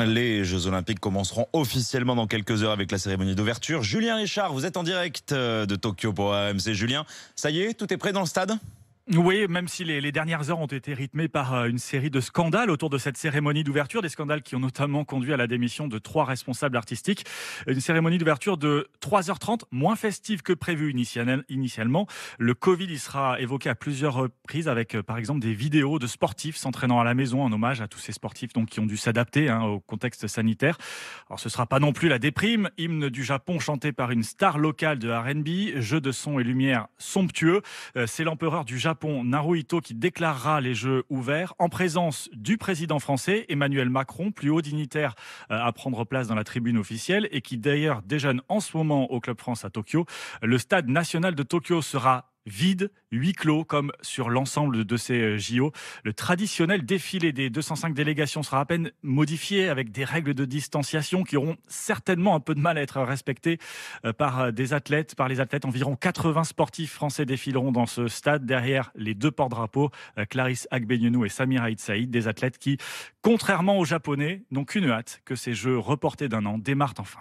Les Jeux Olympiques commenceront officiellement dans quelques heures avec la cérémonie d'ouverture. Julien Richard, vous êtes en direct de Tokyo pour RMC. Julien, ça y est, tout est prêt dans le stade ? Oui, même si les dernières heures ont été rythmées par une série de scandales autour de cette cérémonie d'ouverture, des scandales qui ont notamment conduit à la démission de 3 responsables artistiques. Une cérémonie d'ouverture de 3h30, moins festive que prévu initialement. Le Covid y sera évoqué à plusieurs reprises avec par exemple des vidéos de sportifs s'entraînant à la maison en hommage à tous ces sportifs donc, qui ont dû s'adapter au contexte sanitaire. Alors ce ne sera pas non plus la déprime, hymne du Japon chanté par une star locale de R&B, jeu de son et lumière somptueux. C'est l'empereur du Japon, Naruhito, qui déclarera les Jeux ouverts en présence du président français Emmanuel Macron, plus haut dignitaire à prendre place dans la tribune officielle et qui d'ailleurs déjeune en ce moment au Club France à Tokyo. Le stade national de Tokyo sera vide, huis clos, comme sur l'ensemble de ces JO. Le traditionnel défilé des 205 délégations sera à peine modifié avec des règles de distanciation qui auront certainement un peu de mal à être respectées par les athlètes. Environ 80 sportifs français défileront dans ce stade derrière les 2 porte-drapeaux, Clarisse Agbenienou et Samir Aït Saïd, des athlètes qui, contrairement aux Japonais, n'ont qu'une hâte, que ces Jeux reportés d'1 an démarrent enfin.